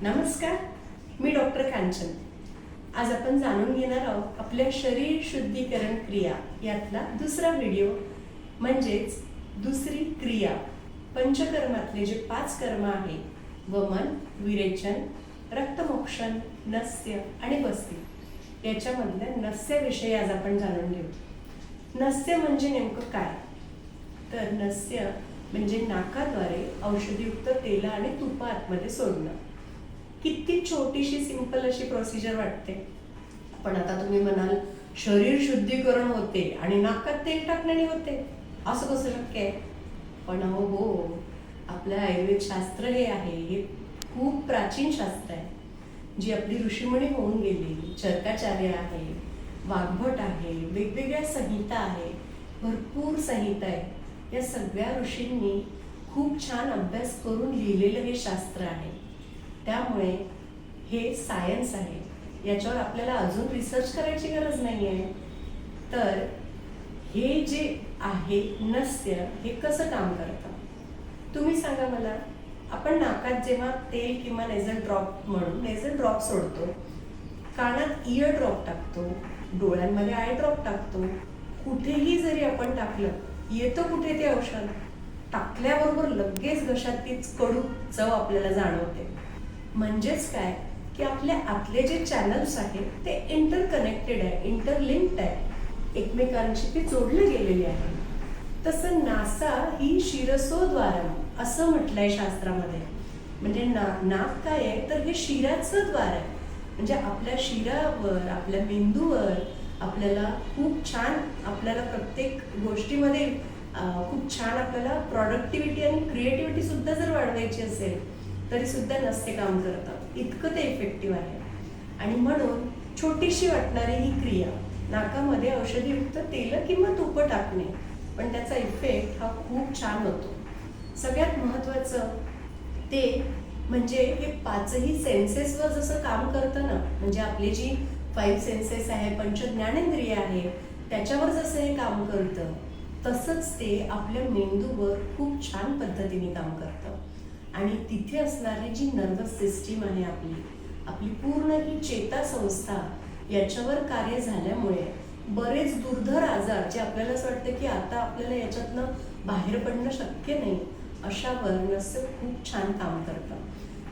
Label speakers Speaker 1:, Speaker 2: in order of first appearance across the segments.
Speaker 1: नमस्कार, मी डॉक्टर कांचन. आज आपण जाणून घेणार आहोत आपल्या शरीर शुद्धीकरण क्रिया यातला दुसरा व्हिडिओ, म्हणजेच दुसरी क्रिया. पंचकर्मातले जे 5 कर्म आहे, वमन, विरेचन, रक्तमोक्षण, नस्य आणि बस्ती, याच्यामधल्या नस्याविषयी आज आपण जाणून घेऊ. नस्य म्हणजे नेमकं काय? तर नस्य म्हणजे नाकाद्वारे औषधीयुक्त तेल आणि तुप आतमध्ये सोडणं. किती छोटीशी सिंपल अशी प्रोसिजर वाटते, पण आता तुम्ही म्हणाल शरीर शुद्धीकरण होते आणि नाकात तेल टाकण्याने होते, असं कसं शक्य आहे? पण हो, आपलं आयुर्वेद शास्त्र हे आहे, हे खूप प्राचीन शास्त्र आहे. जी आपली ऋषीमुनी होऊन गेली, चरकाचार्य आहे, वाग्भट आहे, वेगवेगळ्या संहिता आहे, भरपूर संहिता आहे. या सगळ्या ऋषींनी खूप छान अभ्यास करून लिहिलेलं हे शास्त्र आहे. त्यामुळे हे सायन्स आहे, याच्यावर आपल्याला अजून रिसर्च करायची गरज नाही आहे. तर हे जे आहे नस्य, हे कसं काम करतं तुम्ही सांगा मला. आपण नाकात जेव्हा तेल किंवा नेझल ड्रॉप म्हणून नेझल ड्रॉप सोडतो, कानात इयर ड्रॉप टाकतो, डोळ्यांमध्ये आय ड्रॉप टाकतो, कुठेही जरी आपण टाकलं, येतं कुठे ते औषध? टाकल्याबरोबर लगेच घशात तीच कडू चव आपल्याला जाणवते. म्हणजेच काय की आपल्या आतले जे चॅनल्स आहेत ते इंटरकनेक्टेड आहे, इंटरलिंक्ड आहे, एकमेकांशी ते जोडले गेलेले आहे. तसं नासा ही शिरसोद्वारम असं म्हटलंय शास्त्रामध्ये. म्हणजे नाक काय आहे, तर हे शिराचं द्वार आहे. म्हणजे आपल्या शिरावर, आपल्या मेंदूवर आपल्याला खूप छान, आपल्याला प्रत्येक गोष्टीमध्ये खूप छान आपल्याला प्रॉडक्टिव्हिटी आणि क्रिएटिव्हिटी सुद्धा जर वाढवायची असेल तरी सुद्धा नस्य काम करतं. इतकं ते इफेक्टिव्ह आहे. आणि म्हणून छोटीशी वाटणारी ही क्रिया, नाकामध्ये औषधीयुक्त तेल किंवा तूप टाकणे, पण त्याचा इफेक्ट हा खूप छान होतो. सगळ्यात महत्त्वाचं ते म्हणजे हे 5ही सेन्सेसवर जसं काम करतं ना, म्हणजे आपली जी 5 सेन्सेस आहे, पंच ज्ञानेंद्रिय आहे, त्याच्यावर जसं हे काम करतं, तसंच ते आपल्या मेंदूवर खूप छान पद्धतीने काम करतं. आणि तिथे असणारी जी नर्वस सिस्टीम आहे, आपली पूर्ण ही चेतासंस्था, याच्यावर कार्य झाल्यामुळे बरेच दुर्धर आजार, जे आपल्याला असं वाटतं की आता आपल्याला याच्यातनं बाहेर पडणं शक्य नाही, अशावर नस्य खूप छान काम करतं.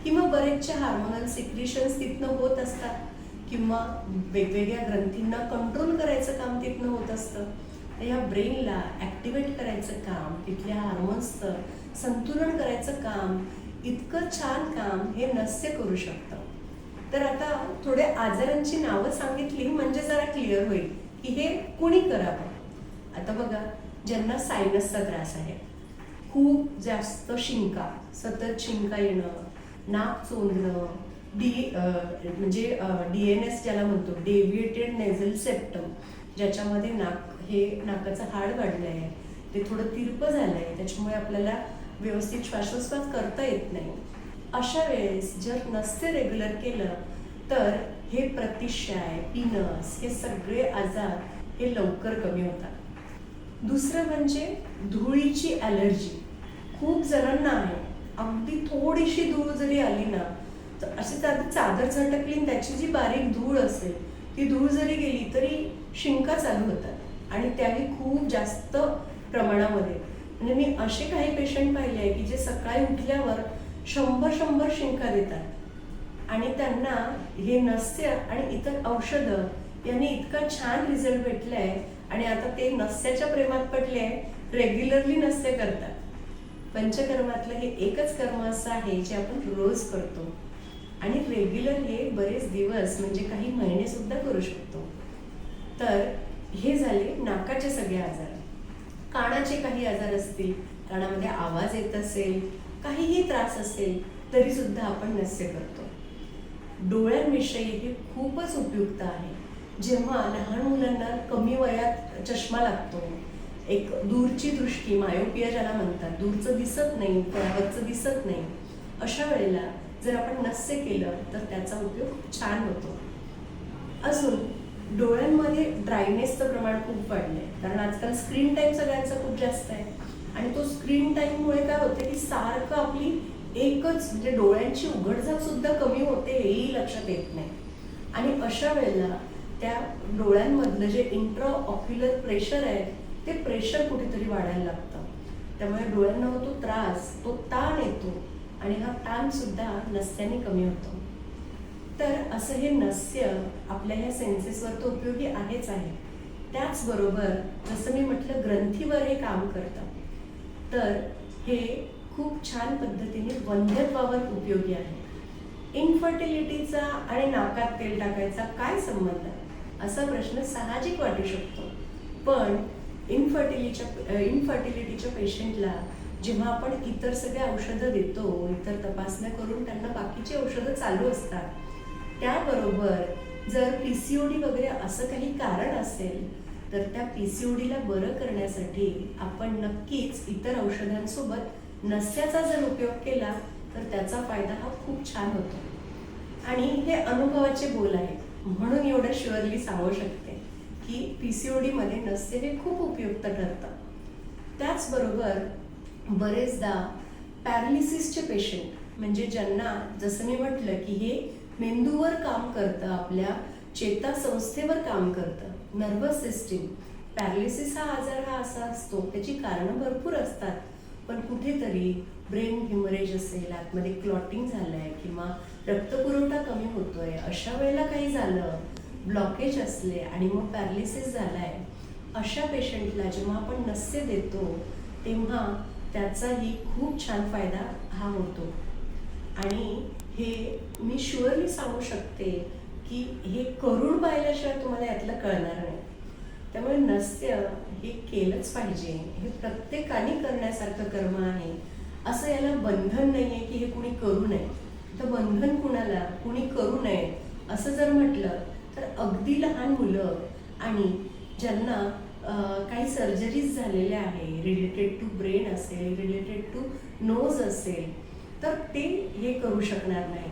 Speaker 1: किंवा बरेचसे हार्मोनल सिक्रिशन्स तिथनं होत असतात, किंवा वेगवेगळ्या ग्रंथींना कंट्रोल करायचं काम तिथनं होत असतं. या ब्रेनला ॲक्टिवेट करायचं काम, तिथल्या हार्मोन्सचं संतुलन करायचं काम, इतकं छान काम हे नस्य करू शकतं. तर आता थोड्या आजारांची नावं सांगितली म्हणजे जरा क्लिअर होईल की हे कुणी करावं. आता बघा, ज्यांना सायनसचा त्रास आहे, खूप जास्त शिंका, सतत शिंका येणं, नाक चोंदणं, म्हणजे DNS ज्याला म्हणतो, डेव्हिएटेड नेझल सेप्टम, ज्याच्यामध्ये नाकाचं हाड वाढलं आहे, ते थोडं तिरपं झालं आहे, त्याच्यामुळे आपल्याला व्यवस्थित श्वासोच्छ्वास करता येत नाही. अशा वेळेस जर नस्य रेग्युलर केलं तर हे प्रतिशाय, पिनस, हे सगळे आजार हे लवकर कमी होतात. दुसरं म्हणजे धुळीची ॲलर्जी. खूप जणांना आहे. अगदी थोडीशी धूळ जरी आली ना, तर अशी चादर झटकली, त्याची जी बारीक धूळ असेल, ती धूळ जरी गेली तरी शिंका चालू होतात, आणि त्याही खूप जास्त प्रमाणामध्ये. म्हणजे मी असे काही पेशंट पाहिले आहे की जे सकाळी उठल्यावर 100 शिंका देतात, आणि त्यांना हे नस्य आणि इतर औषधं यांनी इतका छान रिझल्ट भेटला आहे, आणि आता ते नस्याच्या प्रेमात पडले आहे, रेग्युलरली नस्य करतात. पंचकर्मातलं हे एकच कर्म असं आहे जे आपण रोज करतो, आणि रेग्युलर हे बरेच दिवस, म्हणजे काही महिने सुद्धा करू शकतो. तर हे झाले नाकाचे सगळे आजार. कानाचे काही आजार असतील, कानामध्ये आवाज येत असेल, काहीही त्रास असेल, तरी सुद्धा आपण नस्य करतो. डोळ्यांविषयी हे खूपच उपयुक्त आहे. जेव्हा लहान मुलांना कमी वयात चष्मा लागतो, एक दूरची दृष्टी, मायोपिया ज्याला म्हणतात, दूरचं दिसत नाही, फळावरचं दिसत नाही, अशा वेळेला जर आपण नस्य केलं तर त्याचा उपयोग खूप छान होतो. अजून डोळ्यांमध्ये ड्रायनेसचं प्रमाण खूप वाढलं आहे, कारण आजकाल स्क्रीन टाईम सगळ्यांचा खूप जास्त आहे, आणि तो स्क्रीन टाईममुळे काय होतं की सारखं आपली एकच म्हणजे डोळ्यांची उघडझाप सुद्धा कमी होते हेही लक्षात येत नाही. आणि अशा वेळेला त्या डोळ्यांमधलं जे इंट्रा ऑक्युलर प्रेशर आहे ते प्रेशर कुठेतरी वाढायला लागतं. त्यामुळे डोळ्यांना होतो त्रास, तो ताण येतो आणि हा ताण सुद्धा नस्याने कमी होतो. तर असं हे नस्य आपल्या ह्या सेन्सेसवर तर उपयोगी आहेच आहे. त्याचबरोबर जसं मी म्हटलं ग्रंथीवर हे काम करतं, तर हे खूप छान पद्धतीने वंध्यत्वावर उपयोगी आहे. इनफर्टिलिटीचा आणि नाकात तेल टाकायचा काय संबंध आहे असा प्रश्न साहजिक वाटू शकतो. पण इनफर्टिलिटीच्या पेशंटला जेव्हा आपण इतर सगळे औषधं देतो, इतर तपासण्या करून त्यांना बाकीची औषधं चालू असतात, त्याबरोबर जर PCOD वगैरे असं काही कारण असेल तर त्या PCODला बरं करण्यासाठी आपण नक्कीच इतर औषधांसोबत नस्याचा जर उपयोग केला तर त्याचा फायदा हा खूप छान होतो. आणि हे अनुभवाचे बोल आहेत म्हणून एवढं शुअरली सांगू शकते की PCOD मध्ये नस्य हे खूप उपयुक्त ठरतं. त्याचबरोबर बरेचदा पॅरालिसिसचे पेशंट म्हणजे ज्यांना जसं मी म्हटलं की हे मेंदूवर काम करतं, आपल्या चेतासंस्थेवर काम करतं, नर्वस सिस्टीम. पॅरालिसिस हा आजार हा असा असतो, त्याची कारणं भरपूर असतात, पण कुठेतरी ब्रेन हिमरेज असेल, आतमध्ये क्लॉटिंग झालंय किंवा रक्तपुरवठा कमी होतोय, अशा वेळेला काही झालं, ब्लॉकेज असले आणि मग पॅरालिसिस झालाय, अशा पेशंटला जेव्हा आपण नस्य देतो तेव्हा त्याचाही खूप छान फायदा हा होतो. आणि हे मी शुअरली सांगू शकते की हे करून पाहिल्याशिवाय तुम्हाला यातलं कळणार नाही. त्यामुळे नस्य हे केलंच पाहिजे. हे प्रत्येकाने करण्यासारखं कर्म आहे. असं याला बंधन नाही आहे की हे कुणी करू नये. तर बंधन कुणाला कुणी करू नये असं जर म्हटलं तर अगदी लहान मुलं आणि ज्यांना काही सर्जरीज झालेल्या आहे, रिलेटेड टू ब्रेन असेल, रिलेटेड टू नोज असेल, तर ते हे करू शकणार नाही.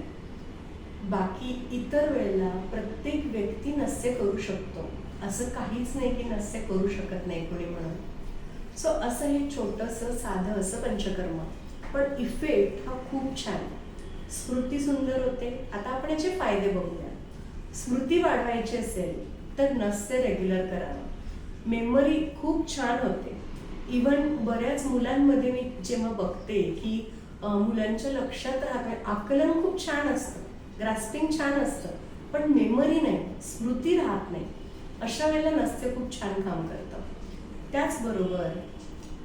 Speaker 1: बाकी इतर वेळेला प्रत्येक व्यक्ती नस्य करू शकतो, असं काहीच नाही की नस्य करू शकत नाही कोणी म्हणून. सो असं हे छोटंसं साधं असं पंचकर्म, पण इफेक्ट हा खूप छान. स्मृती सुंदर होते. आता आपण याचे फायदे बघूया. स्मृती वाढवायची असेल तर नस्य रेग्युलर करावं. मेमरी खूप छान होते. इवन बऱ्याच मुलांमध्ये मी जेव्हा बघते की मुलांच्या लक्षात राहत, आकलन खूप छान असतं, ग्रास्पिंग छान असतं, पण मेमरी नाही, स्मृती राहत नाही. अशा वेळेला नस्य खूप छान काम करतं. त्याचबरोबर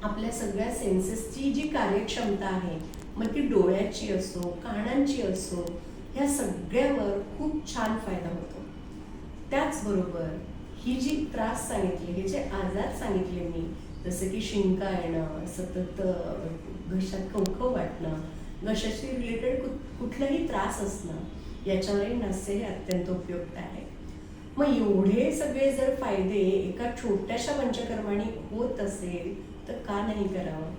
Speaker 1: आपल्या सगळ्या सेन्सेसची जी कार्यक्षमता आहे, मग ती डोळ्याची असो, कानांची असो, ह्या सगळ्यावर खूप छान फायदा होतो. त्याचबरोबर ही जी त्रास सांगितले, हे जे आजार सांगितले मी, जसं की शिंका येणं, सतत घशात खवखव वाटणं, घशाशी रिलेटेड कुठलाही त्रास असणं, याच्यावरही नस्य हे अत्यंत उपयुक्त आहे. मग एवढे सगळे जर फायदे एका छोट्याशा पंचकर्माने होत असेल तर का नाही करावं.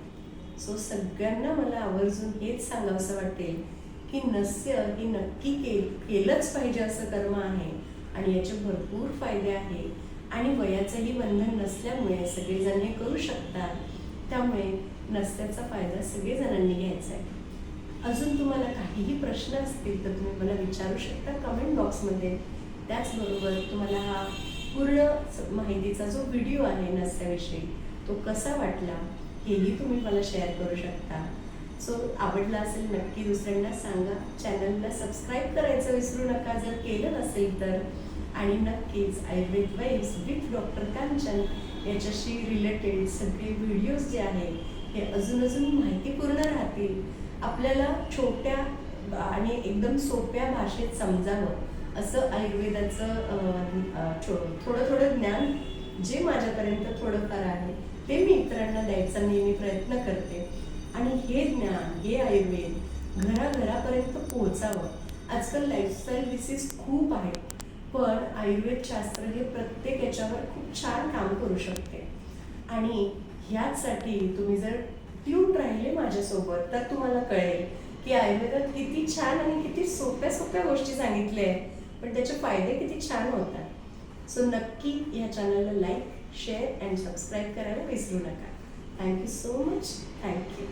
Speaker 1: सो सगळ्यांना मला आवर्जून हेच सांगावंसं वाटेल की नस्य ही नक्की केलंच पाहिजे असं कर्म आहे आणि याचे भरपूर फायदे आहे आणि वयाचंही बंधन नसल्यामुळे सगळेजण हे करू शकतात. त्यामुळे नस्याचा फायदा सगळेजणांनी घ्यायचा आहे. अजून तुम्हाला काहीही प्रश्न असतील तर तुम्ही मला विचारू शकता कमेंट बॉक्समध्ये. त्याचबरोबर तुम्हाला हा पूर्ण माहितीचा जो व्हिडिओ आहे नस्याविषयी तो कसा वाटला हेही तुम्ही मला शेअर करू शकता. सो आवडला असेल नक्की दुसऱ्यांना सांगा. चॅनलला सबस्क्राईब करायचं विसरू नका जर केलं नसेल तर. आणि नक्कीच Ayurveda vibes with doctor Kanchan याच्याशी रिलेटेड सगळे व्हिडिओज जे आहेत हे अजून माहितीपूर्ण राहतील. आपल्याला छोट्या आणि एकदम सोप्या भाषेत समजावं असं आयुर्वेदाचं थोडं ज्ञान जे माझ्यापर्यंत थोडंफार आहे ते मी इतरांना द्यायचा नेहमी प्रयत्न करते. आणि हे ज्ञान, हे आयुर्वेद घराघरापर्यंत पोहोचावं. आजकाल लाईफस्टाईल डिसीज खूप आहेत, पण आयुर्वेद शास्त्र हे प्रत्येक याच्यावर खूप छान काम करू शकते. आणि ह्याचसाठी तुम्ही जर ट्यून राहिले माझ्यासोबत तर तुम्हाला कळेल की आयुर्वेदात किती छान आणि किती सोप्या गोष्टी सांगितल्या आहेत, पण त्याचे फायदे किती छान होतात. सो नक्की या चॅनलला लाईक, शेअर अँड सबस्क्राईब करायला विसरू नका. Thank you so much. थँक्यू.